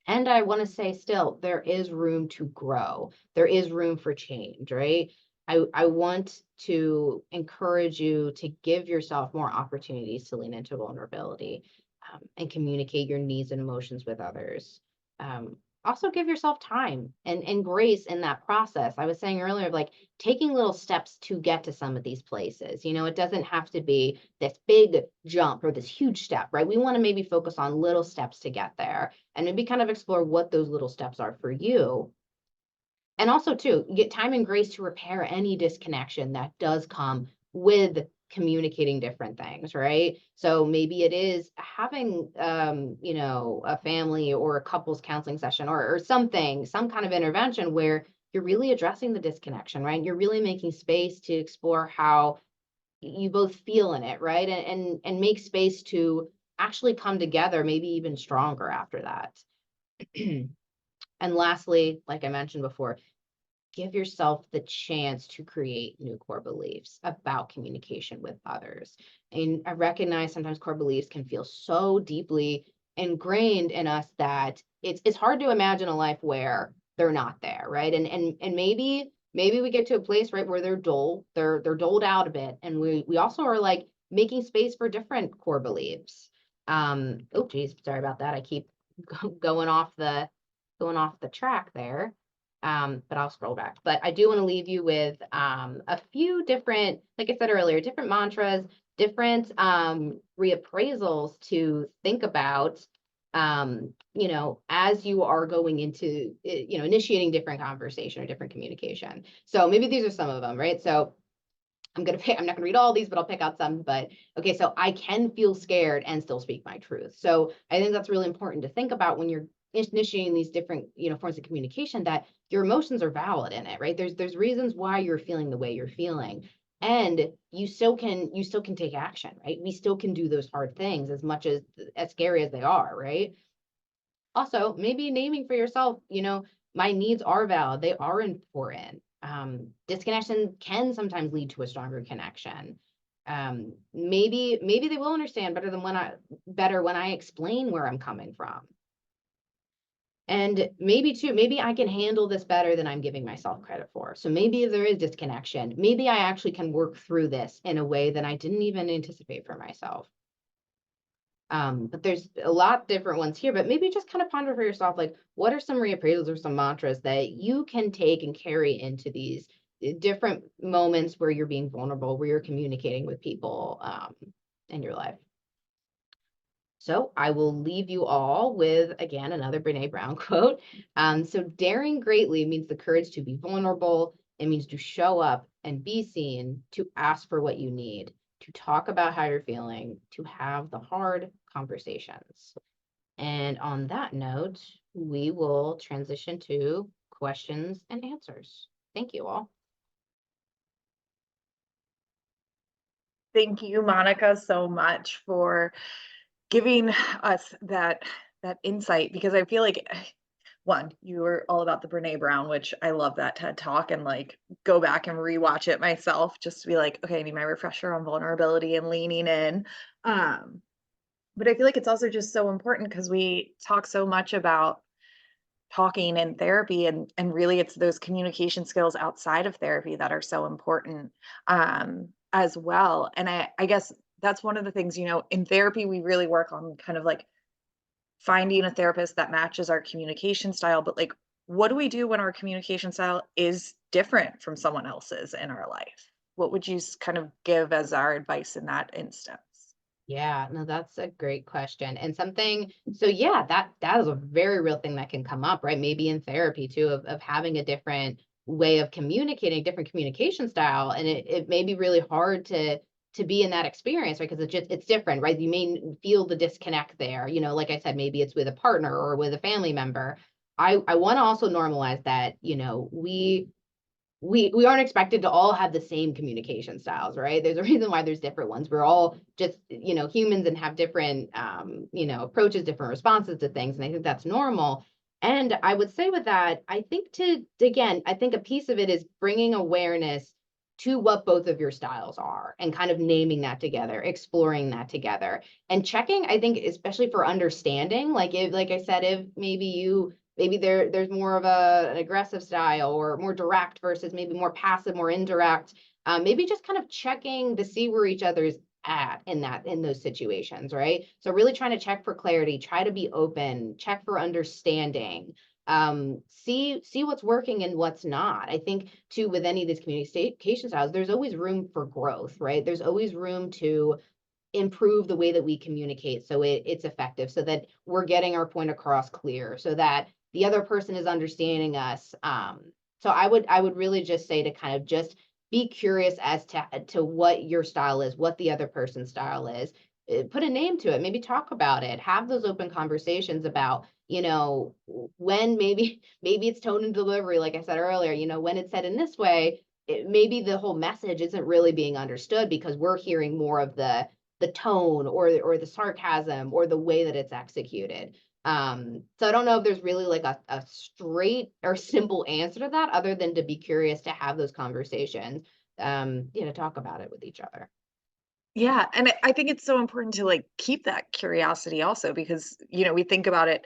[SPEAKER 2] And I want to say still, there is room to grow. There is room for change, right? I want to encourage you to give yourself more opportunities to lean into vulnerability, and communicate your needs and emotions with others. Also give yourself time and grace in that process. I was saying earlier, like taking little steps to get to some of these places. It doesn't have to be this big jump or this huge step, right? We want to maybe focus on little steps to get there, and maybe kind of explore what those little steps are for you. And also too, get time and grace to repair any disconnection that does come with communicating different things, right? So maybe it is having, a family or a couples counseling session, or something, some kind of intervention where you're really addressing the disconnection, right? You're really making space to explore how you both feel in it, right? And make space to actually come together, maybe even stronger after that. And lastly, like I mentioned before, give yourself the chance to create new core beliefs about communication with others. And I recognize sometimes core beliefs can feel so deeply ingrained in us that it's hard to imagine a life where they're not there, right? And maybe we get to a place, right, where they're doled out a bit, and we also are like making space for different core beliefs. Oh geez, sorry about that. I keep going off the track there. But I'll scroll back. But I do want to leave you with a few different, like I said earlier, different mantras, different reappraisals to think about, as you are going into, initiating different conversation or different communication. So maybe these are some of them, right? So I'm not gonna read all these, but I'll pick out some. But okay, so I can feel scared and still speak my truth. So I think that's really important to think about when you're initiating these different, forms of communication, that your emotions are valid in it, right? There's reasons why you're feeling the way you're feeling. And you still can take action, right? We still can do those hard things, as much as scary as they are, right? Also, maybe naming for yourself, my needs are valid, they are important. Disconnection can sometimes lead to a stronger connection. Maybe they will understand better when I explain where I'm coming from. And maybe I can handle this better than I'm giving myself credit for. So maybe if there is disconnection, maybe I actually can work through this in a way that I didn't even anticipate for myself. But there's a lot different ones here, but maybe just kind of ponder for yourself, like, what are some reappraisals or some mantras that you can take and carry into these different moments where you're being vulnerable, where you're communicating with people in your life. So I will leave you all with, again, another Brene Brown quote. So daring greatly means the courage to be vulnerable. It means to show up and be seen, to ask for what you need, to talk about how you're feeling, to have the hard conversations. And on that note, we will transition to questions and answers. Thank you all.
[SPEAKER 1] Thank you, Monica, so much for giving us that insight, because I feel like one, you were all about the Brene Brown, which I love that TED talk, and like go back and rewatch it myself just to be like, okay, I need my refresher on vulnerability and leaning in. But I feel like it's also just so important because we talk so much about talking in therapy, and really it's those communication skills outside of therapy that are so important as well. And I guess that's one of the things, in therapy we really work on kind of like finding a therapist that matches our communication style, but like what do we do when our communication style is different from someone else's in our life? What would you kind of give as our advice in that instance?
[SPEAKER 2] Yeah, no, that's a great question. And so yeah, that is a very real thing that can come up, right? Maybe in therapy too, of having a different way of communicating, different communication style. And it may be really hard to be in that experience, right? Because it's different, right? You may feel the disconnect there. Like I said, maybe it's with a partner or with a family member. I want to also normalize that, we aren't expected to all have the same communication styles, right? There's a reason why there's different ones. We're all just, humans, and have different, approaches, different responses to things. And I think that's normal. And I would say with that, I think I think a piece of it is bringing awareness to what both of your styles are, and kind of naming that together, exploring that together, and checking, I think, especially for understanding, like I said, if maybe there's more of an aggressive style, or more direct versus maybe more passive, more indirect. Maybe just kind of checking to see where each other's at in those situations, right? So really trying to check for clarity, try to be open, check for understanding, see what's working and what's not. I think too, with any of these communication styles, there's always room for growth, right? There's always room to improve the way that we communicate so it's effective, so that we're getting our point across clear, so that the other person is understanding us. So I would really just say to kind of just be curious as to what your style is, what the other person's style is. Put a name to it, maybe talk about it, have those open conversations about, when maybe it's tone and delivery, like I said earlier, when it's said in this way, maybe the whole message isn't really being understood because we're hearing more of the tone, or the sarcasm, or the way that it's executed. So I don't know if there's really like a straight or simple answer to that, other than to be curious, to have those conversations, to talk about it with each other.
[SPEAKER 1] Yeah, and I think it's so important to like keep that curiosity also, because we think about it,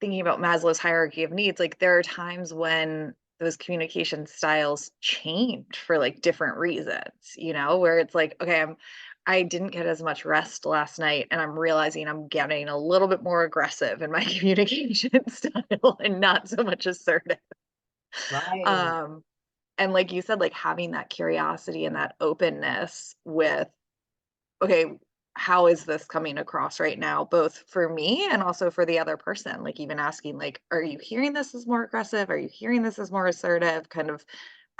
[SPEAKER 1] thinking about Maslow's hierarchy of needs, like there are times when those communication styles change for like different reasons, where it's like, okay, I didn't get as much rest last night, and I'm realizing I'm getting a little bit more aggressive in my communication style and not so much assertive.
[SPEAKER 2] Right.
[SPEAKER 1] Um, and like you said, like having that curiosity and that openness with, okay, how is this coming across right now, both for me and also for the other person? Like even asking, like, are you hearing this as more aggressive? Are you hearing this as more assertive? Kind of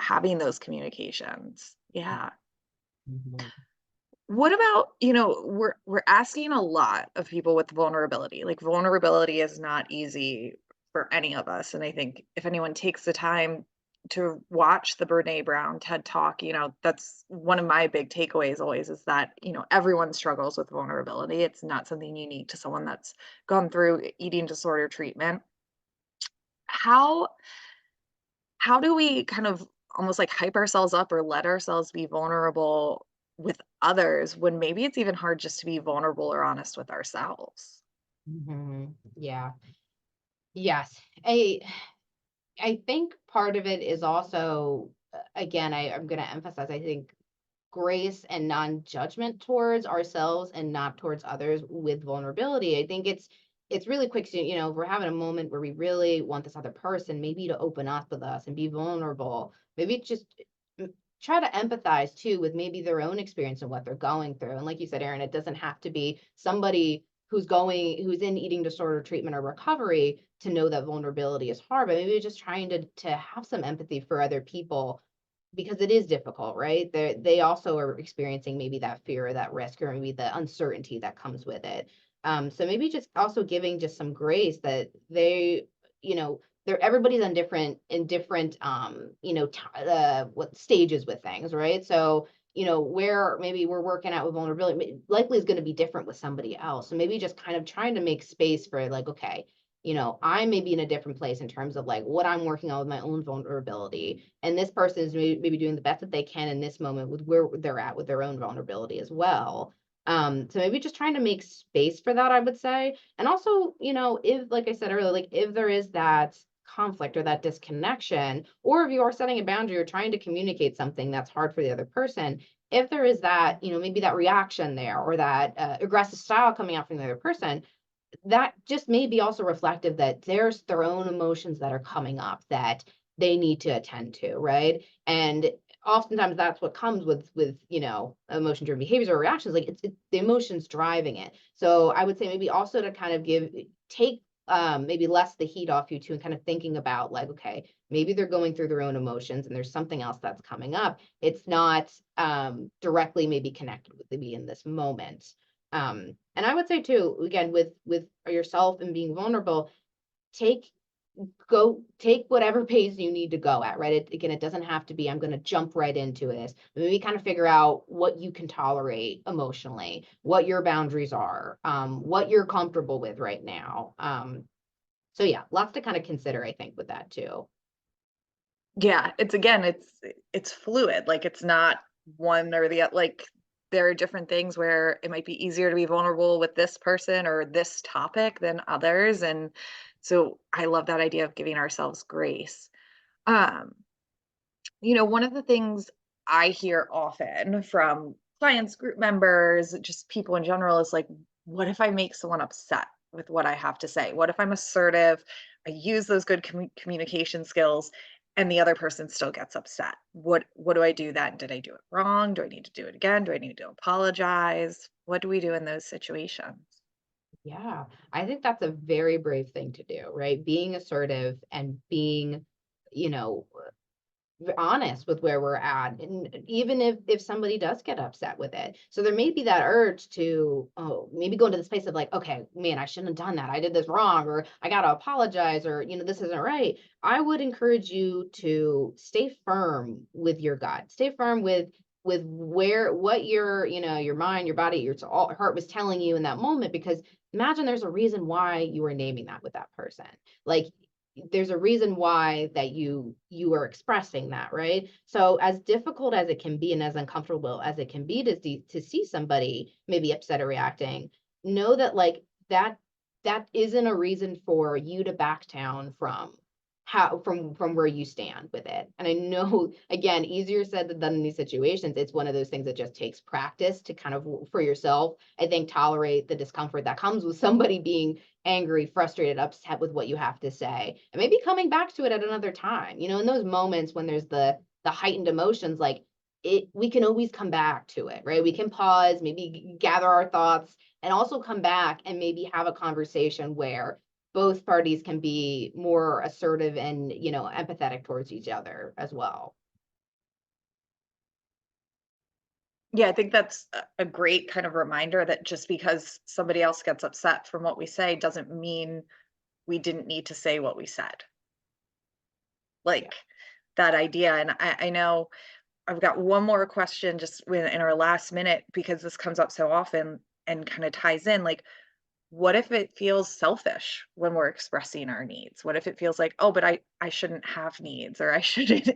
[SPEAKER 1] having those communications. Yeah.
[SPEAKER 2] Mhm.
[SPEAKER 1] What about, we're asking a lot of people with vulnerability. Like vulnerability is not easy for any of us. And I think if anyone takes the time to watch the Brene Brown TED Talk, that's one of my big takeaways always is that, everyone struggles with vulnerability. It's not something unique to someone that's gone through eating disorder treatment. How how do we kind of almost like hype ourselves up or let ourselves be vulnerable with others when maybe it's even hard just to be vulnerable or honest with ourselves?
[SPEAKER 2] Yeah. Yes. I think part of it is also, again, I'm going to emphasize, I think grace and non-judgment towards ourselves and not towards others with vulnerability. I think it's really quick to, if we're having a moment where we really want this other person maybe to open up with us and be vulnerable, maybe just try to empathize too with maybe their own experience and what they're going through. And like you said, Erin, it doesn't have to be somebody who's in eating disorder treatment or recovery to know that vulnerability is hard, but maybe just trying to have some empathy for other people because it is difficult, right? They also are experiencing maybe that fear or that risk or maybe the uncertainty that comes with it. So maybe just also giving just some grace that you know, everybody's on different what stages with things, right? So where maybe we're working out with vulnerability likely is going to be different with somebody else. So maybe just kind of trying to make space for like, okay, I may be in a different place in terms of like what I'm working on with my own vulnerability. And this person is maybe doing the best that they can in this moment with where they're at with their own vulnerability as well. So maybe just trying to make space for that, I would say. And also, if, like I said earlier, like if there is that conflict or that disconnection, or if you are setting a boundary or trying to communicate something that's hard for the other person, if there is that, maybe that reaction there or that aggressive style coming out from the other person, that just may be also reflective that there's their own emotions that are coming up that they need to attend to, right? And oftentimes that's what comes with emotion driven behaviors or reactions, like it's the emotions driving it. So I would say maybe also to kind of take maybe less the heat off you too, and kind of thinking about like, okay, maybe they're going through their own emotions and there's something else that's coming up. It's not directly maybe connected with me in this moment. And I would say too, again, with yourself and being vulnerable, take take whatever pace you need to go at, right? Again, it doesn't have to be, I'm going to jump right into this. Maybe kind of figure out what you can tolerate emotionally, what your boundaries are, what you're comfortable with right now. So yeah, lots to kind of consider, I think, with that too.
[SPEAKER 1] Yeah, it's fluid. Like it's not one or the other. Like there are different things where it might be easier to be vulnerable with this person or this topic than others. And so I love that idea of giving ourselves grace. Um, one of the things I hear often from clients, group members, just people in general is like, what if I make someone upset with what I have to say? What if I'm assertive? I use those good communication skills and the other person still gets upset. What do I do then? Did I do it wrong? Do I need to do it again? Do I need to apologize? What do we do in those situations?
[SPEAKER 2] Yeah, I think that's a very brave thing to do, right? Being assertive and being, you know, honest with where we're at, and even if somebody does get upset with it, so there may be that urge to maybe go into the space of like, okay, man, I shouldn't have done that, I did this wrong, or I gotta apologize, or this isn't right. I would encourage you to stay firm with your gut, stay firm with what your your mind, your body, your heart was telling you in that moment, because imagine there's a reason why you were naming that with that person. Like there's a reason why that you are expressing that, right? So as difficult as it can be and as uncomfortable as it can be to see somebody maybe upset or reacting, know that like that isn't a reason for you to back down from where you stand with it. And I know, again, easier said than done in these situations. It's one of those things that just takes practice to kind of for yourself, I think, tolerate the discomfort that comes with somebody being angry, frustrated, upset with what you have to say, and maybe coming back to it at another time. In those moments when there's the heightened emotions, like we can always come back to it, right? We can pause, maybe gather our thoughts, and also come back and maybe have a conversation where both parties can be more assertive and empathetic towards each other as well.
[SPEAKER 1] Yeah, I think that's a great kind of reminder that just because somebody else gets upset from what we say doesn't mean we didn't need to say what we said.
[SPEAKER 2] Yeah.
[SPEAKER 1] Like that idea. And I know I've got one more question just in our last minute because this comes up so often and kind of ties in. Like, what if it feels selfish when we're expressing our needs? What if it feels like, oh, but I shouldn't have needs, or I shouldn't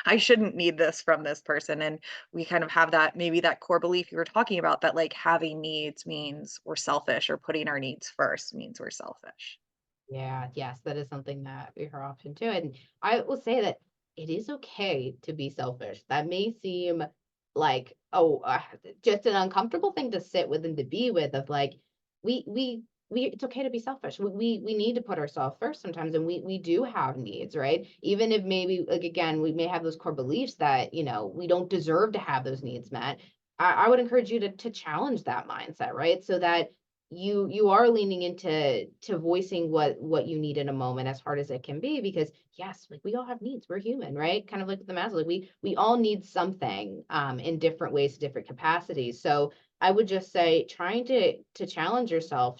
[SPEAKER 1] I shouldn't need this from this person? And we kind of have that, maybe that core belief you were talking about, that like having needs means we're selfish, or putting our needs first means we're selfish.
[SPEAKER 2] Yeah, yes, that is something that we hear often too. And I will say that it is okay to be selfish. That may seem like, oh, just an uncomfortable thing to sit with and to be with, of like, it's okay to be selfish. We need to put ourselves first sometimes, and we do have needs, right? Even if maybe, like, again, we may have those core beliefs that, we don't deserve to have those needs met. I would encourage you to challenge that mindset, right? So that you are leaning into voicing what you need in a moment, as hard as it can be, because yes, like, we all have needs, we're human, right? Kind of like the Maslow, like, we all need something in different ways, different capacities. So I would just say, trying to challenge yourself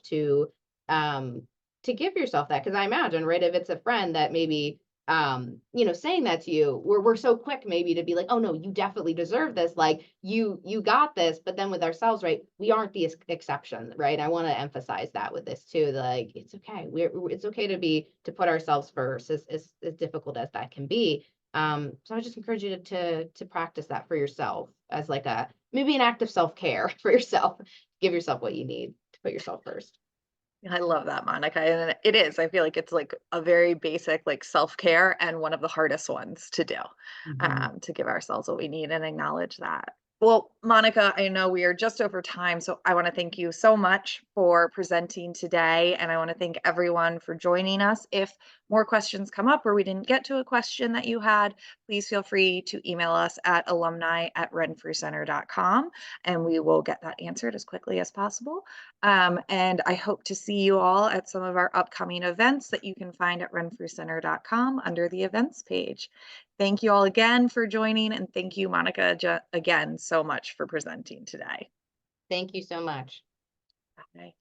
[SPEAKER 2] um to give yourself that, because I imagine, right, if it's a friend that maybe saying that to you, we're so quick maybe to be like, oh no, you definitely deserve this, like, you got this. But then with ourselves, right, we aren't the exception, right? I want to emphasize that with this too, like, it's okay, it's okay to put ourselves first, as difficult as that can be. So I just encourage you to practice that for yourself, as like a maybe an act of self-care for yourself. Give yourself what you need to put yourself first.
[SPEAKER 1] I love that, Monica, and it is. I feel like it's like a very basic, like, self-care, and one of the hardest ones to do,
[SPEAKER 2] Mhm.
[SPEAKER 1] to give ourselves what we need and acknowledge that. Well, Monica, I know we are just over time, so I want to thank you so much for presenting today, and I want to thank everyone for joining us. If more questions come up, or we didn't get to a question that you had, please feel free to email us at alumni@renfrewcenter.com, and we will get that answered as quickly as possible. And I hope to see you all at some of our upcoming events that you can find at renfrewcenter.com under the events page. Thank you all again for joining, and thank you, Monica, again so much for presenting today.
[SPEAKER 2] Thank you so much.
[SPEAKER 1] Bye.